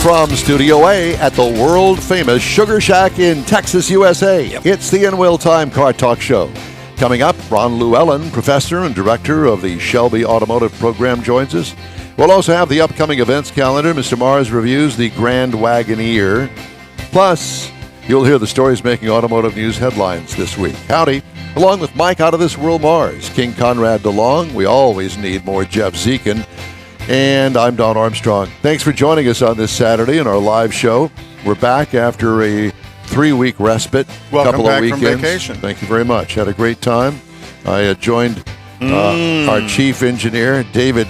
From Studio A at the world-famous Sugar Shack in Texas, USA, It's the In Wheel Time Car Talk Show. Coming up, Ron Luellen, professor and director of the Shelby Automotive Program, joins us. We'll also have the upcoming events calendar. Mr. Mars reviews the Grand Wagoneer. Plus, you'll hear the stories making automotive news headlines this week. Howdy. Along with Mike Out of This World Mars, King Conrad DeLong. We always need more Jeff Zekin. And I'm Don Armstrong. Thanks for joining us on this Saturday in our live show. We're back after a 3-week respite. Welcome couple back of weekends. from vacation. Thank you very much. Had a great time. I joined our chief engineer, David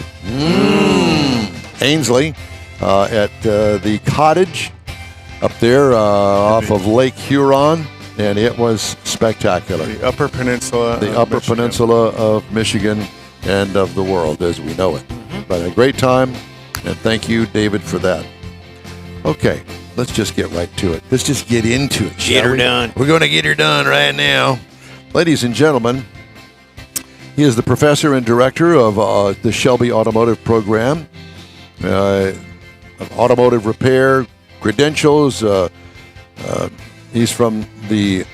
Ainsley, at the cottage up there off of Lake Huron, and it was spectacular. The Upper Peninsula. The Upper Peninsula of Michigan and of the world as we know it. But a great time, and thank you, David, for that. Okay, let's just get right to it. Let's just get into it. Get her done. We're going to get her done right now. Ladies and gentlemen, he is the professor and director of the Shelby Automotive Program, automotive repair credentials. He's from the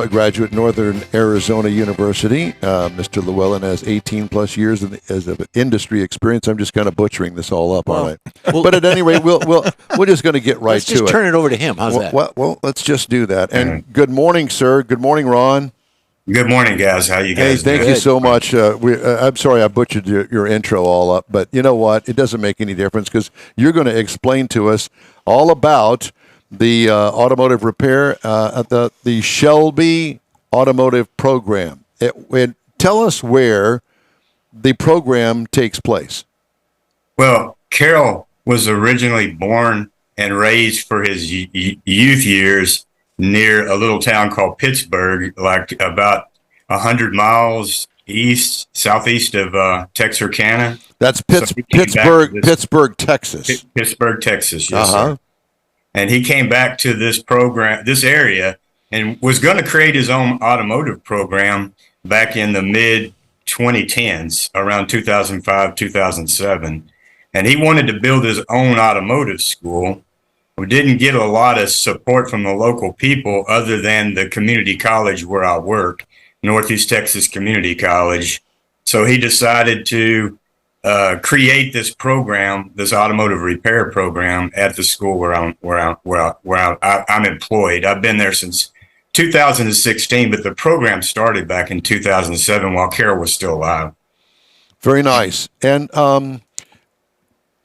graduate Northern Arizona University. Mr. Llewellyn has 18 plus years as of industry experience. I'm just kind of butchering this all up, aren't I? But at any rate, we're just going to get right to it. Let's just turn it over to him. How's that? Well, let's just do that. And good morning, sir. Good morning, Ron. Good morning, guys. How you guys doing? Thank you so much. I'm sorry I butchered your intro all up, but you know what? It doesn't make any difference because you're going to explain to us all about the automotive repair at the Shelby Automotive Program. Tell us where the program takes place. Well, Carroll was originally born and raised for his youth years near a little town called Pittsburgh, like about 100 miles southeast of Texarkana. That's Pittsburgh, Texas. Pittsburgh, Texas, yes, sir. And he came back to this program, this area, and was going to create his own automotive program back in the mid-2010s, around 2005, 2007. And he wanted to build his own automotive school. We didn't get a lot of support from the local people other than the community college where I work, Northeast Texas Community College. So he decided to create this program, this automotive repair program at the school where I'm employed. I've been there since 2016, but the program started back in 2007 while Carroll was still alive. Very nice. And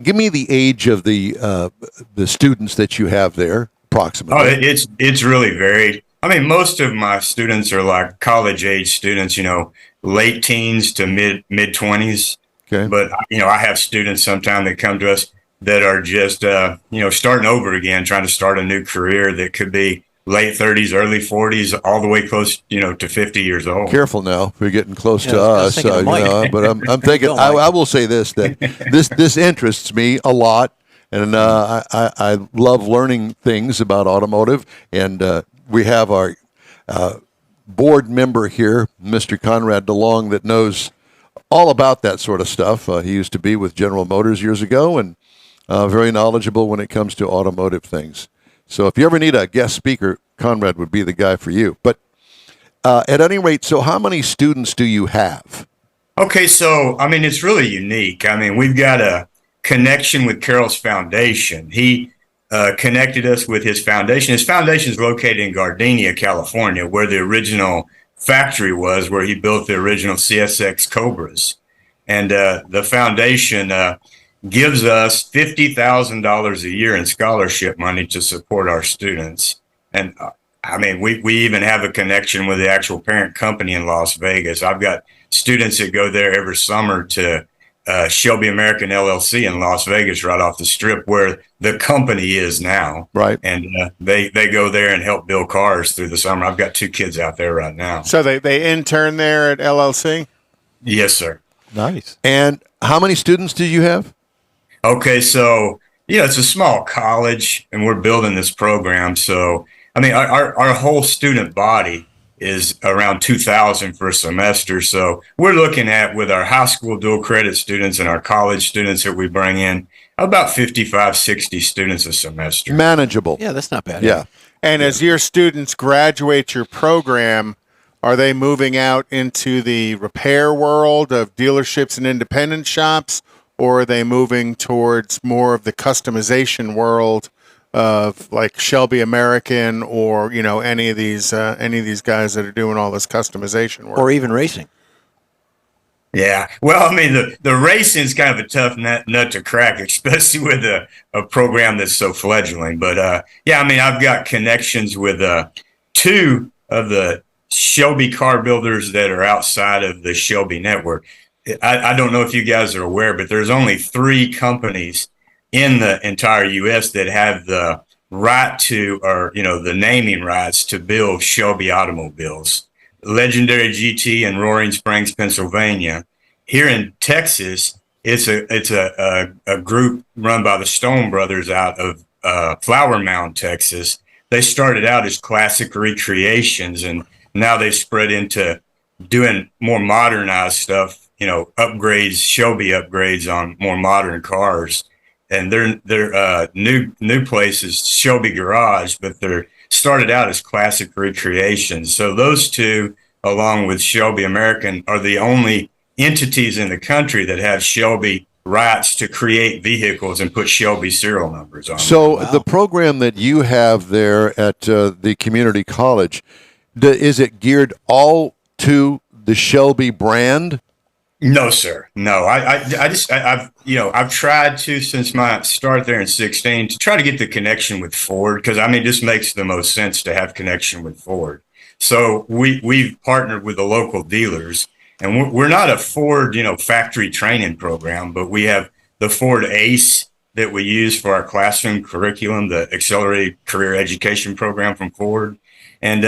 give me the age of the students that you have there, approximately. Oh, it's really varied. I mean, most of my students are like college age students, late teens to mid 20s. Okay. But, I have students sometimes that come to us that are just, starting over again, trying to start a new career that could be late 30s, early 40s, all the way close, to 50 years old. Careful now. We're getting close to us, but I'm thinking, I will say this, that this interests me a lot. And I love learning things about automotive. And we have our board member here, Mr. Conrad DeLong, that knows all about that sort of stuff. He used to be with General Motors years ago and very knowledgeable when it comes to automotive things. So if you ever need a guest speaker, Conrad would be the guy for you. But at any rate, so how many students do you have? Okay, so, it's really unique. We've got a connection with Carroll's Foundation. He connected us with his foundation. His foundation is located in Gardenia, California, where the original factory was, where he built the original CSX Cobras. And the foundation gives us $50,000 a year in scholarship money to support our students. And we even have a connection with the actual parent company in Las Vegas. I've got students that go there every summer to Shelby American LLC in Las Vegas, right off the strip where the company is now. Right. And they go there and help build cars through the summer. I've got 2 kids out there right now. So they intern there at LLC? Yes, sir. Nice. And how many students do you have? Okay, so, it's a small college and we're building this program. So, our whole student body is around 2,000 for a semester. So we're looking at, with our high school dual credit students and our college students that we bring in, about 55, 60 students a semester. Manageable. Yeah, that's not bad. Yeah. And as your students graduate your program, are they moving out into the repair world of dealerships and independent shops, or are they moving towards more of the customization world of like Shelby American or any of these guys that are doing all this customization work? Or even racing. Yeah. Well, I mean, the racing is kind of a tough nut to crack, especially with a program that's so fledgling. But yeah, I mean, I've got connections with two of the Shelby car builders that are outside of the Shelby network. I don't know if you guys are aware, but there's only 3 companies in the entire U.S. that have the right to, or the naming rights to build Shelby automobiles. Legendary GT in Roaring Springs, Pennsylvania. Here in Texas, it's a group run by the Stone Brothers out of Flower Mound, Texas. They started out as classic recreations, and now they've spread into doing more modernized stuff. Upgrades, Shelby upgrades on more modern cars. And their new place is Shelby Garage, but they're started out as classic recreations. So those two, along with Shelby American, are the only entities in the country that have Shelby rights to create vehicles and put Shelby serial numbers on them. So the program that you have there at the community college, is it geared all to the Shelby brand? No, sir. No, I've tried to, since my start there in 2016, to try to get the connection with Ford, because it just makes the most sense to have connection with Ford. So we've partnered with the local dealers, and we're not a Ford, factory training program, but we have the Ford ACE that we use for our classroom curriculum, the Accelerated Career Education Program from Ford. And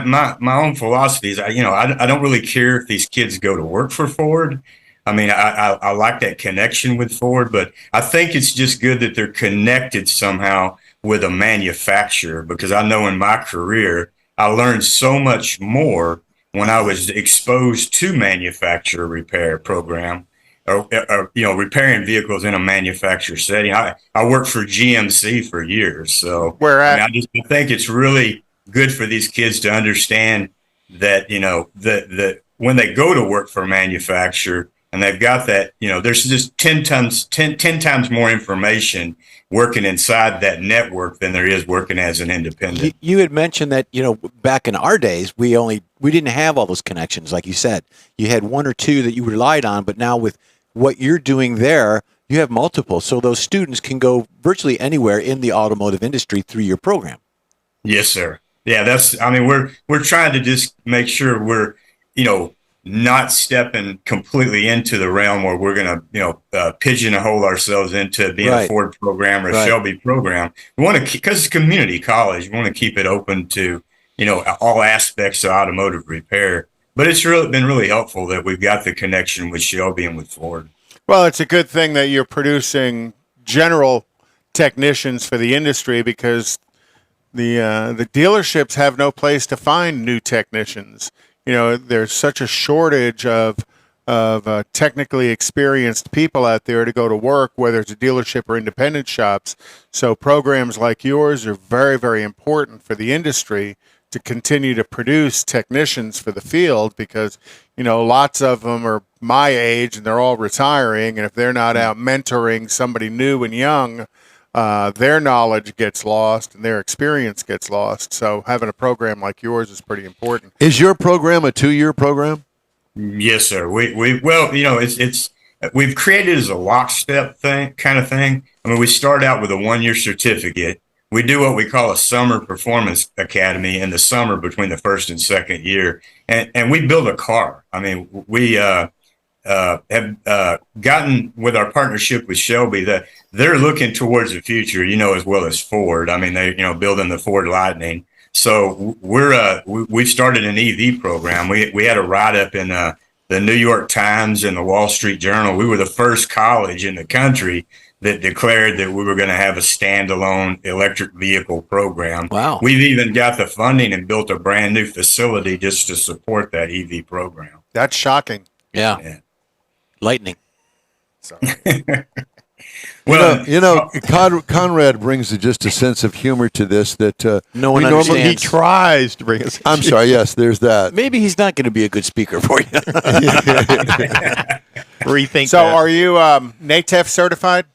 my own philosophy is, I don't really care if these kids go to work for Ford. I like that connection with Ford, but I think it's just good that they're connected somehow with a manufacturer, because I know in my career, I learned so much more when I was exposed to manufacturer repair program or repairing vehicles in a manufacturer setting. I worked for GMC for years. So I think it's really good for these kids to understand that, that when they go to work for a manufacturer and they've got that, there's just 10 times more information working inside that network than there is working as an independent. You had mentioned that, back in our days, we didn't have all those connections. Like you said, you had 1 or 2 that you relied on, but now with what you're doing there, you have multiple. So those students can go virtually anywhere in the automotive industry through your program. Yes, sir. Yeah, we're trying to just make sure we're, not stepping completely into the realm where we're going to, pigeonhole ourselves into being a Ford program or a Shelby program. We want to, because it's community college, we want to keep it open to, all aspects of automotive repair. But it's been really helpful that we've got the connection with Shelby and with Ford. Well, it's a good thing that you're producing general technicians for the industry, because the dealerships have no place to find new technicians. There's such a shortage of technically experienced people out there to go to work, whether it's a dealership or independent shops. So programs like yours are very, very important for the industry to continue to produce technicians for the field, because, lots of them are my age and they're all retiring. And if they're not out mentoring somebody new and young, their knowledge gets lost and their experience gets lost. So having a program like yours is pretty important. Is your program a 2-year program? Yes, sir. It's we've created as a lockstep kind of thing. We start out with a 1-year certificate. We do what we call a summer performance academy in the summer between the first and second year, and we build a car. We have gotten with our partnership with Shelby that they're looking towards the future, as well as Ford. They, building the Ford Lightning. So we've started an EV program. We had a write-up in the New York Times and the Wall Street Journal. We were the first college in the country that declared that we were going to have a standalone electric vehicle program. Wow. We've even got the funding and built a brand new facility just to support that EV program. That's shocking. Yeah. Lightning. So. Well, Conrad brings just a sense of humor to this that No one we He understands. tries to bring us. I'm sorry. Yes, there's that. Maybe he's not going to be a good speaker for you. Rethink. So, that. are you NATEF certified?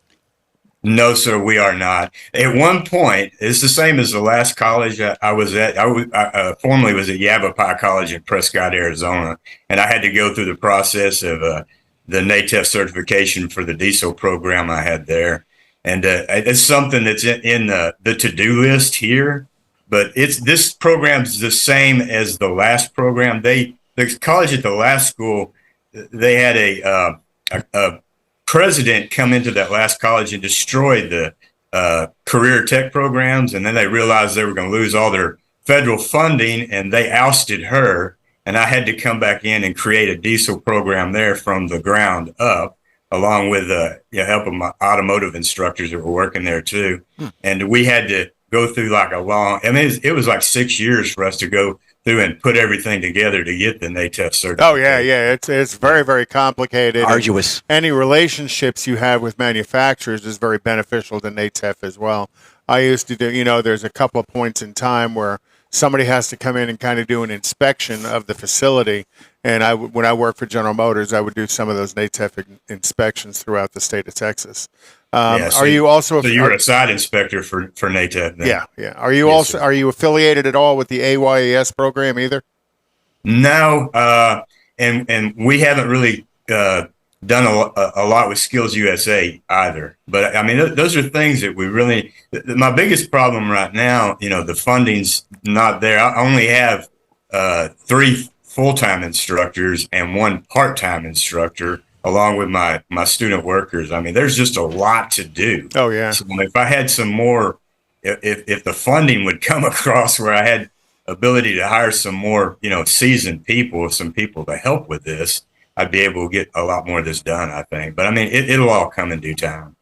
no, sir, we are not. At one point, it's the same as the last college I was at. I formerly was at Yavapai College in Prescott, Arizona, and I had to go through the process of the NATEF certification for the diesel program I had there. And it's something that's in the to-do list here, but this program's the same as the last program. The college at the last school, they had a president come into that last college and destroyed the career tech programs, and then they realized they were going to lose all their federal funding, and they ousted her. And I had to come back in and create a diesel program there from the ground up, along with help of my automotive instructors that were working there too. And we had to go through like it was like 6 years for us to go through and put everything together to get the NATEF certificate. Oh yeah. It's very, very complicated. Arduous. Any relationships you have with manufacturers is very beneficial to NATEF as well. I used to do, there's a couple of points in time where somebody has to come in and kind of do an inspection of the facility. And when I worked for General Motors, I would do some of those NATEF inspections throughout the state of Texas. Are you also? So you're a site inspector for NATEF then? Yeah. Are you are you affiliated at all with the AYAS program either? No, and we haven't really done a lot with Skills USA either. But I mean, those are things that we really. My biggest problem right now, the funding's not there. I only have 3 full-time instructors and 1 part-time instructor, along with my student workers. I mean, there's just a lot to do. Oh yeah. So if I had some more, if the funding would come across where I had ability to hire some more, seasoned people, some people to help with this, I'd be able to get a lot more of this done, I think. But I mean, it'll all come in due time.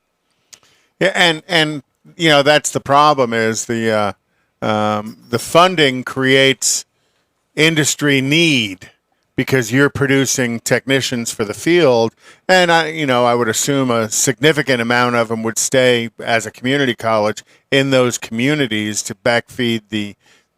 Yeah, and that's the problem is the funding creates industry need because you're producing technicians for the field, and I would assume a significant amount of them would stay as a community college in those communities to backfeed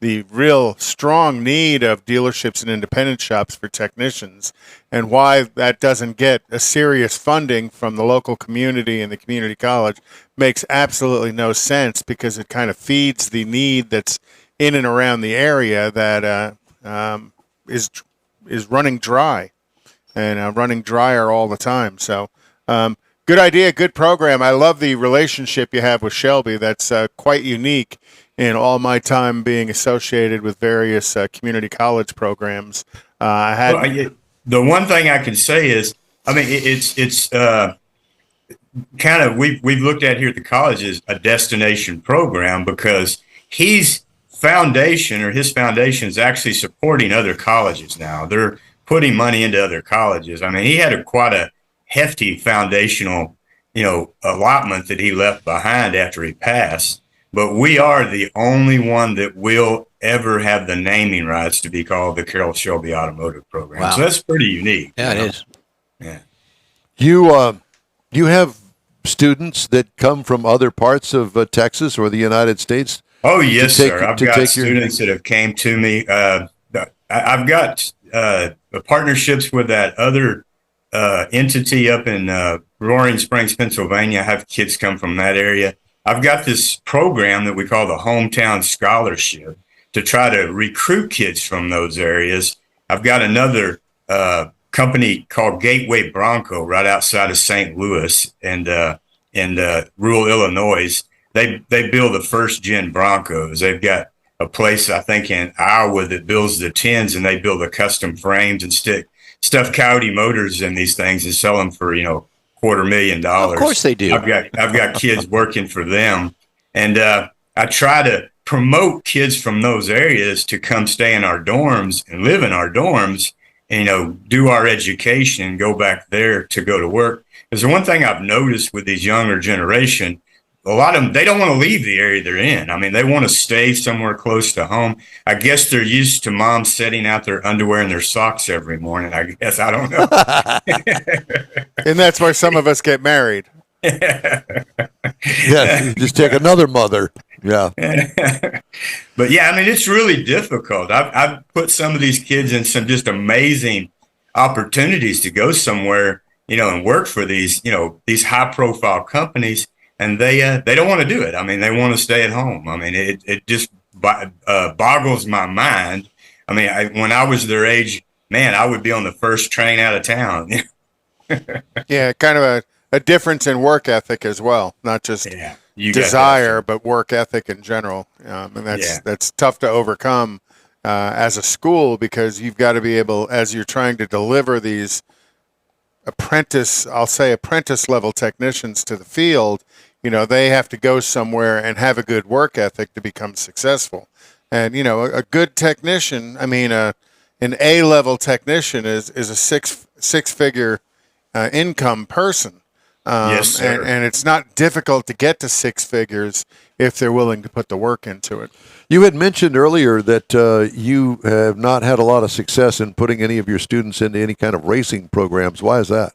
the real strong need of dealerships and independent shops for technicians, and why that doesn't get a serious funding from the local community and the community college makes absolutely no sense, because it kind of feeds the need that's in and around the area that is running dry and running drier all the time. So good idea, good program. I love the relationship you have with Shelby. That's quite unique in all my time being associated with various community college programs. The one thing I can say is, I mean, it's kind of, we've looked at here at the college as a destination program, because his foundation is actually supporting other colleges now. They're putting money into other colleges. I mean, he had quite a hefty foundational, allotment that he left behind after he passed. But we are the only one that will ever have the naming rights to be called the Carroll Shelby Automotive Program. Wow. So that's pretty unique. Yeah, it is. Yeah. You have students that come from other parts of Texas or the United States? Oh, yes, sir. I've got students that have came to me. I've got partnerships with that other entity up in Roaring Springs, Pennsylvania. I have kids come from that area. I've got this program that we call the Hometown Scholarship to try to recruit kids from those areas. I've got another company called Gateway Bronco right outside of St. Louis and in rural Illinois. They build the first gen Broncos. They've got a place, I think, in Iowa that builds the 10s, and they build the custom frames and stuff Coyote motors in these things and sell them for, $250,000. Of course they do. I've got kids working for them, and I try to promote kids from those areas to come stay in our dorms and live in our dorms and, do our education and go back there to go to work. Because the one thing I've noticed with these younger generation, a lot of them, they don't want to leave the area they're in. I mean, they want to stay somewhere close to home. I guess they're used to mom setting out their underwear and their socks every morning. I guess, I don't know. And that's why some of us get married. Yeah, you just take another mother. Yeah. But yeah, I mean, it's really difficult. I've put some of these kids in some just amazing opportunities to go somewhere, and work for these, these high profile companies, and they don't want to do it. I mean, they want to stay at home. I mean, it just boggles my mind. I mean, when I was their age, man, I would be on the first train out of town. Yeah, kind of a difference in work ethic as well, not just desire, but work ethic in general. And that's tough to overcome as a school, because you've got to be able, as you're trying to deliver these apprentice level technicians to the field, they have to go somewhere and have a good work ethic to become successful. And, a good technician, I mean, an A-level technician is a six-figure income person. Yes, sir. And it's not difficult to get to six figures if they're willing to put the work into it. You had mentioned earlier that you have not had a lot of success in putting any of your students into any kind of racing programs. Why is that?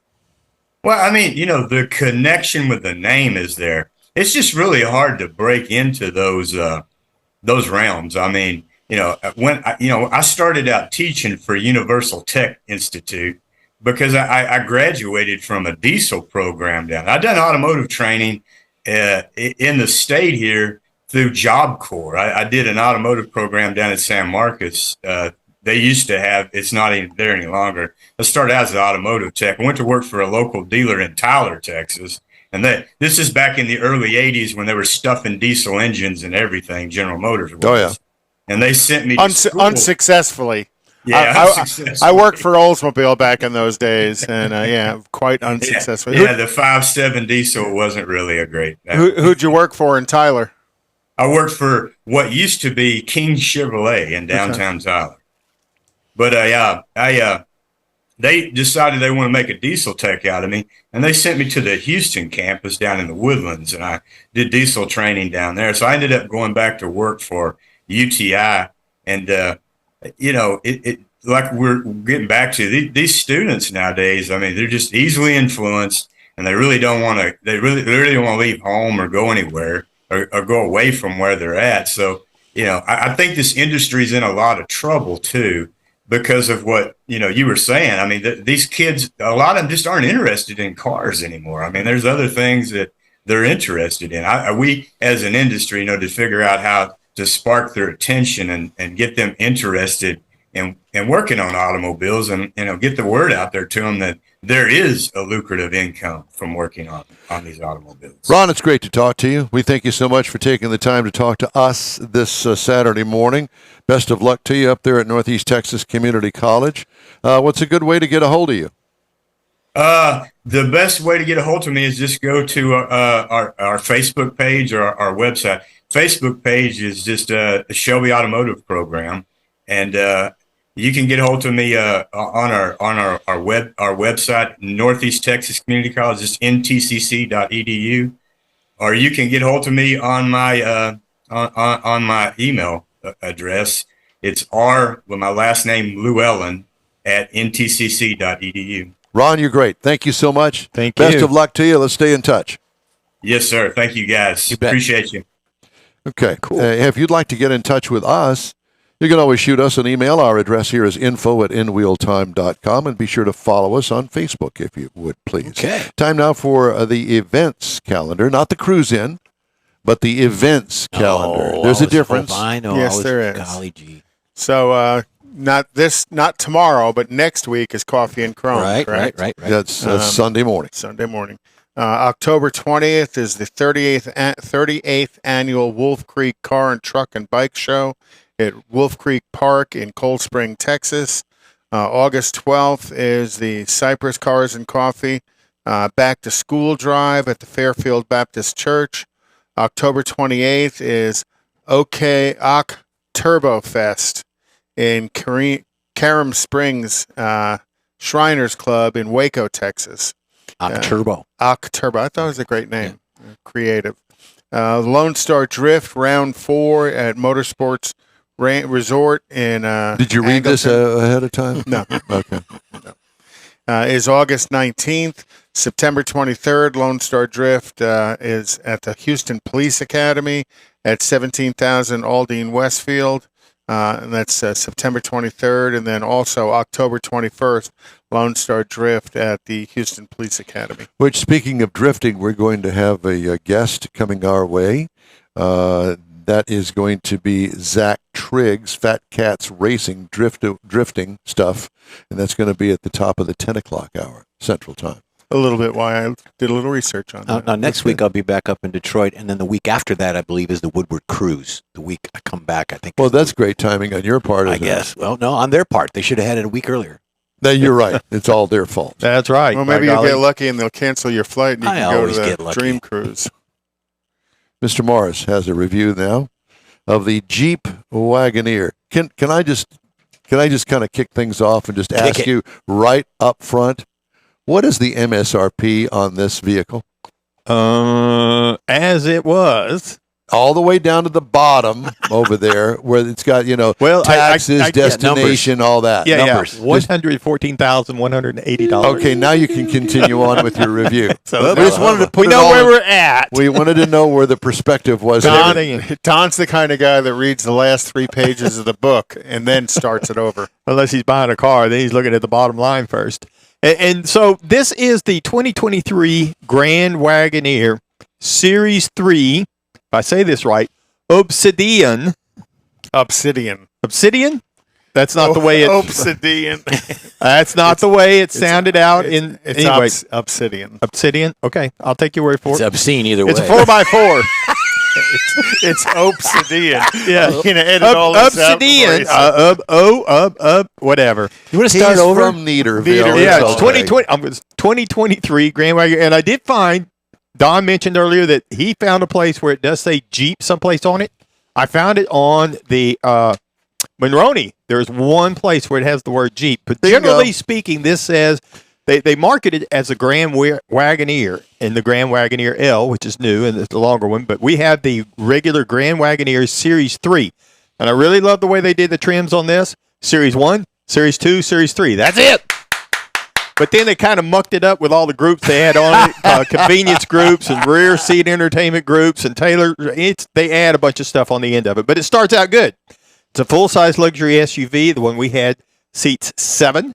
Well, I mean, the connection with the name is there. It's just really hard to break into those realms. I mean, when I started out teaching for Universal Tech Institute, because I graduated from a diesel program down. I've done automotive training in the state here through Job Corps. I did an automotive program down at San Marcos. They used to have, it's not even there any longer. I started out as an automotive tech. I went to work for a local dealer in Tyler, Texas. And this is back in the early 80s when they were stuffing diesel engines and everything, General Motors was. Oh, yeah. And they sent me to school. Unsuccessfully. Yeah, I worked for Oldsmobile back in those days, and quite unsuccessful. Yeah, the 5.7 diesel wasn't really a great. Who'd you work for in Tyler? I worked for what used to be King Chevrolet in downtown Tyler, but they decided they want to make a diesel tech out of me, and they sent me to the Houston campus down in the Woodlands, and I did diesel training down there. So I ended up going back to work for UTI, and it like we're getting back to these students nowadays. I mean, they're just easily influenced, and they really don't want to. They really don't want to leave home or go anywhere or go away from where they're at. So, I think this industry is in a lot of trouble too because of what you were saying. I mean, these kids, a lot of them just aren't interested in cars anymore. I mean, there's other things that they're interested in. We as an industry, to figure out how to spark their attention and get them interested in working on automobiles, and get the word out there to them that there is a lucrative income from working on these automobiles. Ron, it's great to talk to you. We thank you so much for taking the time to talk to us this Saturday morning. Best of luck to you up there at Northeast Texas Community College. What's a good way to get a hold of you? The best way to get a hold of me is just go to our Facebook page or our website. Facebook page is just the Shelby Automotive Program, and you can get a hold of me on our website, Northeast Texas Community College, just ntcc.edu, or you can get a hold of me on my on my email address. It's with my last name Llewellyn at ntcc.edu. Ron, you're great. Thank you so much. Thank you. Best of luck to you. Let's stay in touch. Yes, sir. Thank you, guys. You bet. Appreciate you. Okay. Cool. If you'd like to get in touch with us, you can always shoot us an email. Our address here is info@inwheeltime.com, and be sure to follow us on Facebook if you would, please. Okay. Time now for the events calendar, not the cruise in, but the events calendar. There's a difference. I know. Yes, there is. Golly gee. So not tomorrow, but next week is Coffee and Chrome. Right. That's Sunday morning. Sunday morning. October 20th is the 38th annual Wolf Creek Car and Truck and Bike Show at Wolf Creek Park in Cold Spring, Texas. August 12th is the Cypress Cars and Coffee Back to School Drive at the Fairfield Baptist Church. October 28th is Turbo Fest in Carrum Springs Shriners Club in Waco, Texas. Turbo. Turbo. I thought it was a great name. Yeah. Creative. Lone Star Drift Round 4 at Motorsports Resort in Did you read this ahead of time? No. Okay. No. is August 19th. September 23rd, Lone Star Drift is at the Houston Police Academy at 17,000 Aldine Westfield. And that's September 23rd. And then also October 21st, Lone Star Drift at the Houston Police Academy. Which, speaking of drifting, we're going to have a guest coming our way. That is going to be Zach Triggs, Fat Cats Racing drifting stuff. And that's going to be at the top of the 10 o'clock hour, Central Time. A little bit why I did a little research on that. Now, next week I'll be back up in Detroit, and then the week after that, I believe, is the Woodward Cruise. The week I come back, I think. Well, that's great timing on your part, I guess. Well, no, on their part. They should have had it a week earlier. No, you're right. It's all their fault. That's right. Well, maybe you'll get lucky and they'll cancel your flight and you can go to the Dream Cruise. Mr. Morris has a review now of the Jeep Wagoneer. Can I just kind of kick things off and just ask you right up front, what is the MSRP on this vehicle? As it was. All the way down to the bottom over there where it's got, taxes, destination, all that. Yeah, numbers. $114,180. Okay, now you can continue on with your review. So we just wanted to put we know where we're at. We wanted to know where the perspective was. Don's the kind of guy that reads the last 3 pages of the book and then starts it over. Unless he's buying a car, then he's looking at the bottom line first. And so this is the 2023 Grand Wagoneer Series 3, if I say this right, Obsidian. Obsidian? That's not the way it... Obsidian. That's not the way it sounded out in... Anyway. Obsidian. Obsidian? Okay, I'll take your word for it. It's obscene either way. It's a 4x4. It's Obsidian. Yeah. You're going to edit all this Obsidian. Whatever. You want to start over? From Niederville. Yeah, it's 2023 Grand Wagoneer. And I did find, Don mentioned earlier that he found a place where it does say Jeep someplace on it. I found it on the Monroney. There's one place where it has the word Jeep. But generally speaking, this says... They market it as a Grand Wagoneer and the Grand Wagoneer L, which is new and it's the longer one. But we have the regular Grand Wagoneer Series 3. And I really love the way they did the trims on this. Series 1, Series 2, Series 3. That's it. But then they kind of mucked it up with all the groups they had on it. Convenience groups and rear seat entertainment groups and Taylor. They add a bunch of stuff on the end of it. But it starts out good. It's a full-size luxury SUV. The one we had seats 7.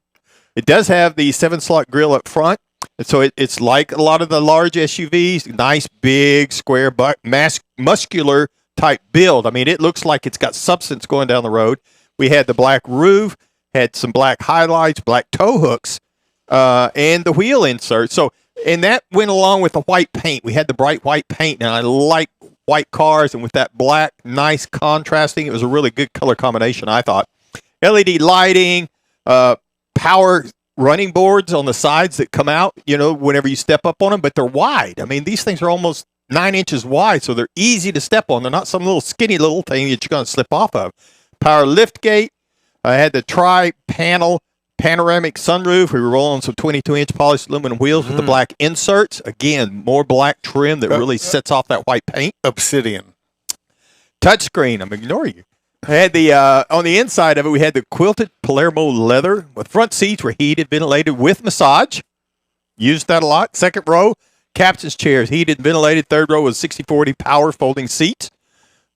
It does have the 7-slot grill up front, and so it's like a lot of the large SUVs, nice, big, square, muscular type build. I mean, it looks like it's got substance going down the road. We had the black roof, had some black highlights, black tow hooks, and the wheel insert. So, and that went along with the white paint. We had the bright white paint, and I like white cars, and with that black, nice contrasting, it was a really good color combination, I thought. LED lighting, power running boards on the sides that come out, whenever you step up on them, but they're wide. I mean, these things are almost 9 inches wide, so they're easy to step on. They're not some little skinny little thing that you're going to slip off of. Power lift gate. I had the tri-panel panoramic sunroof. We were rolling some 22-inch polished aluminum wheels with the black inserts. Again, more black trim that really sets off that white paint. Obsidian. Touchscreen. I'm ignoring you. I had the on the inside of it, we had the quilted Palermo leather. With front seats were heated, ventilated with massage. Used that a lot. Second row, captain's chairs, heated, ventilated. Third row was 60/40 power folding seats.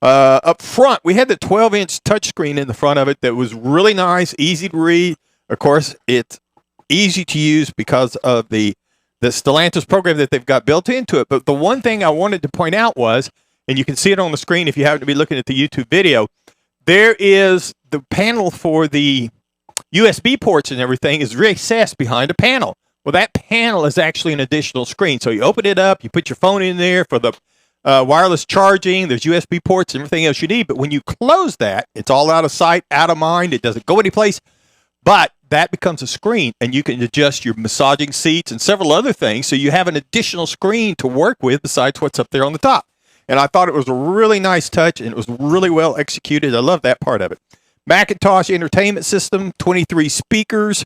Up front, we had the 12-inch touchscreen in the front of it that was really nice, easy to read. Of course, it's easy to use because of the Stellantis program that they've got built into it. But the one thing I wanted to point out was, and you can see it on the screen if you happen to be looking at the YouTube video, there is the panel for the USB ports and everything is recessed behind a panel. Well, that panel is actually an additional screen. So you open it up, you put your phone in there for the wireless charging. There's USB ports and everything else you need. But when you close that, it's all out of sight, out of mind. It doesn't go anyplace. But that becomes a screen, and you can adjust your massaging seats and several other things. So you have an additional screen to work with besides what's up there on the top. And I thought it was a really nice touch, and it was really well executed. I love that part of it. Macintosh Entertainment System, 23 speakers,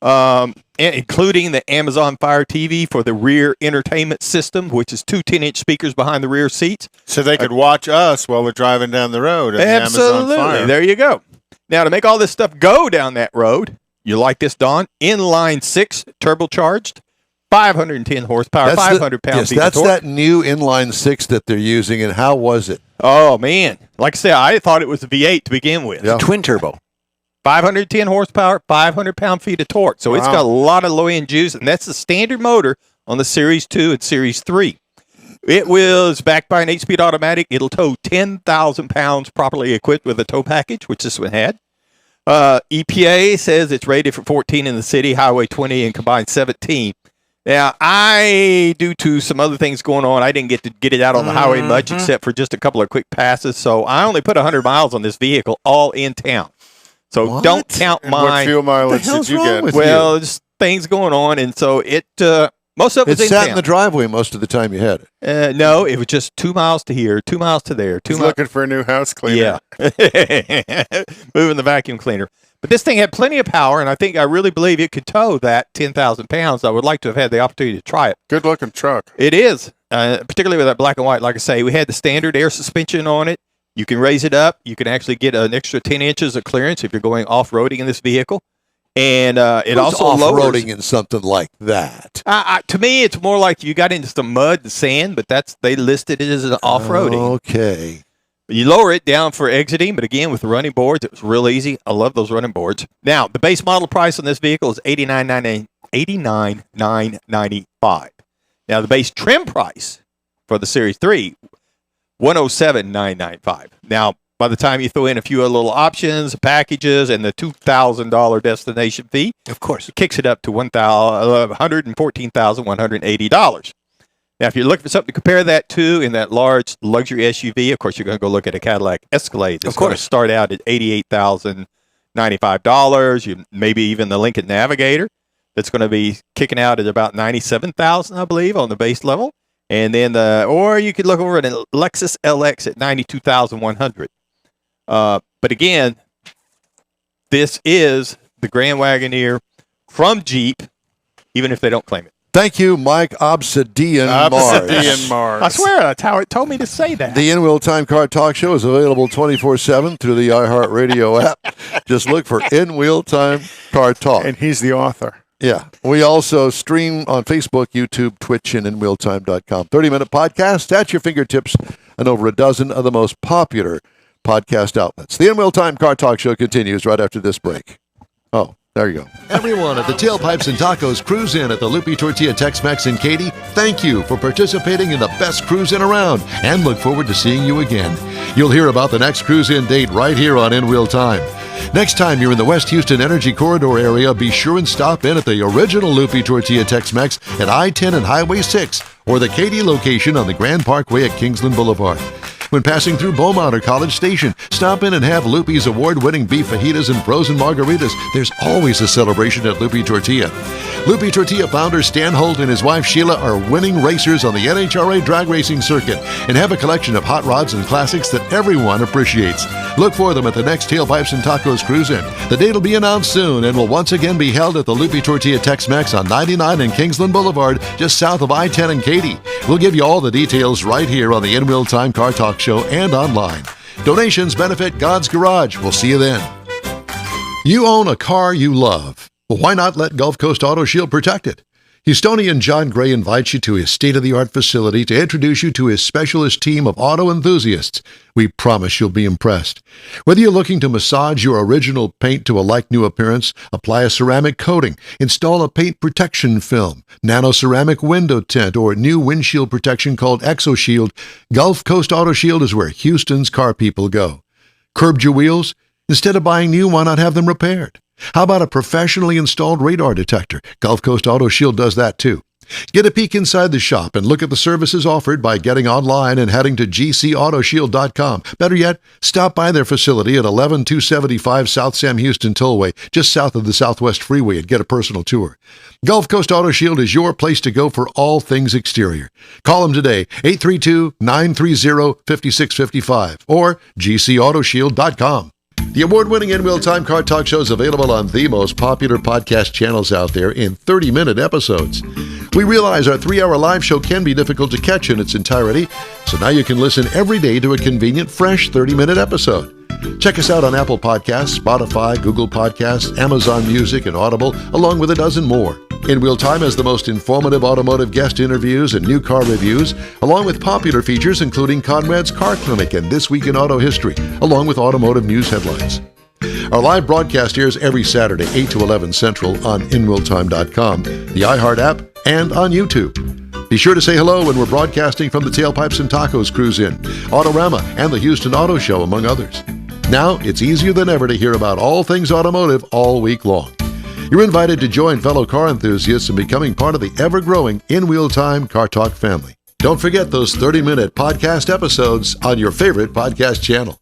including the Amazon Fire TV for the rear entertainment system, which is two 10-inch speakers behind the rear seats. So they could watch us while we're driving down the road. Absolutely. The Amazon Fire. There you go. Now, to make all this stuff go down that road, You like this, Don? Inline 6, turbocharged, 510 horsepower, 500 pound-feet of That's torque. that new inline 6 that they're using, and how was it? Oh, man. Like I said, I thought it was a V8 to begin with. Yeah. Twin turbo. 510 horsepower, 500 pound-feet of torque. So it's got a lot of low-end juice, and that's the standard motor on the Series 2 and Series 3. It was backed by an 8-speed automatic. It'll tow 10,000 pounds properly equipped with a tow package, which this one had. EPA says it's rated for 14 in the city, Highway 20, and combined 17. Now, due to some other things going on, I didn't get to get it out on the highway much except for just a couple of quick passes. So I only put 100 miles on this vehicle all in town. So don't count And what mine. fuel mileage hell's did you wrong get? with Well, just things going on, and so it most of it It was in sat town. in the driveway most of the time you had it. No, it was just 2 miles to here, 2 miles to there, 2 He's miles. looking for a new house cleaner. Yeah, moving the vacuum cleaner. But this thing had plenty of power, and I really believe it could tow that 10,000 pounds. I would like to have had the opportunity to try it. Good looking truck. It is, particularly with that black and white. Like I say, we had the standard air suspension on it. You can raise it up. You can actually get an extra 10 inches of clearance if you're going off-roading in this vehicle. And it also off-roading lowers. in something like that. To me, it's more like you got into some mud and sand, but they listed it as an off-roading. Okay. You lower it down for exiting, but again, with the running boards, it was real easy. I love those running boards. Now, the base model price on this vehicle is $89,995. Now, the base trim price for the Series 3, $107,995. Now, by the time you throw in a few other little options, packages, and the $2,000 destination fee, Of course. it kicks it up to $114,180. Now, if you're looking for something to compare that to in that large luxury SUV, of course, you're going to go look at a Cadillac Escalade. That's going to start out at $88,095. Maybe even the Lincoln Navigator. That's going to be kicking out at about $97,000, I believe, on the base level. And then, or you could look over at a Lexus LX at $92,100. But again, this is the Grand Wagoneer from Jeep, even if they don't claim it. Thank you, Mike Obsidian Mars. Mars. I swear, that's how it told me to say that. The In-Wheel Time Car Talk Show is available 24/7 through the iHeartRadio app. Just look for In-Wheel Time Car Talk. And he's the author. Yeah. We also stream on Facebook, YouTube, Twitch, and InWheelTime.com. 30-minute podcast at your fingertips and over a dozen of the most popular podcast outlets. The In-Wheel Time Car Talk Show continues right after this break. Oh, there you go. Everyone at the Tailpipes and Tacos Cruise In at the Loopy Tortilla Tex-Mex in Katy, thank you for participating in the best cruise in around and look forward to seeing you again. You'll hear about the next cruise in date right here on In Wheel Time. Next time you're in the West Houston Energy Corridor area, be sure and stop in at the original Loopy Tortilla Tex-Mex at I-10 and Highway 6 or the Katy location on the Grand Parkway at Kingsland Boulevard. When passing through Beaumont or College Station, stop in and have Loopy's award-winning beef fajitas and frozen margaritas. There's always a celebration at Loopy Tortilla. Loopy Tortilla founder Stan Holt and his wife Sheila are winning racers on the NHRA drag racing circuit and have a collection of hot rods and classics that everyone appreciates. Look for them at the next Tailpipes and Tacos Cruise In. The date will be announced soon and will once again be held at the Loopy Tortilla Tex-Mex on 99 and Kingsland Boulevard, just south of I-10 and Katy. We'll give you all the details right here on the In Wheel Time Car Talk Show and online. Donations benefit God's Garage. We'll see you then. You own a car you love. Well, why not let Gulf Coast Auto Shield protect it? Houstonian John Gray invites you to his state-of-the-art facility to introduce you to his specialist team of auto enthusiasts. We promise you'll be impressed. Whether you're looking to massage your original paint to a like-new appearance, apply a ceramic coating, install a paint protection film, nano-ceramic window tint, or new windshield protection called ExoShield, Gulf Coast Auto Shield is where Houston's car people go. Curbed your wheels? Instead of buying new, why not have them repaired? How about a professionally installed radar detector? Gulf Coast Auto Shield does that too. Get a peek inside the shop and look at the services offered by getting online and heading to gcautoshield.com. Better yet, stop by their facility at 11275 South Sam Houston Tollway, just south of the Southwest Freeway, and get a personal tour. Gulf Coast Auto Shield is your place to go for all things exterior. Call them today, 832-930-5655 or gcautoshield.com. The award-winning In-Wheel Time Car Talk Show is available on the most popular podcast channels out there in 30-minute episodes. We realize our 3-hour live show can be difficult to catch in its entirety, so now you can listen every day to a convenient, fresh 30-minute episode. Check us out on Apple Podcasts, Spotify, Google Podcasts, Amazon Music, and Audible, along with a dozen more. In Wheel Time has the most informative automotive guest interviews and new car reviews, along with popular features including Conrad's Car Clinic and This Week in Auto History, along with automotive news headlines. Our live broadcast airs every Saturday, 8 to 11 Central on InWheelTime.com, the iHeart app, and on YouTube. Be sure to say hello when we're broadcasting from the Tailpipes and Tacos Cruise Inn, Autorama, and the Houston Auto Show, among others. Now, it's easier than ever to hear about all things automotive all week long. You're invited to join fellow car enthusiasts in becoming part of the ever-growing In Wheel Time Car Talk family. Don't forget those 30-minute podcast episodes on your favorite podcast channel.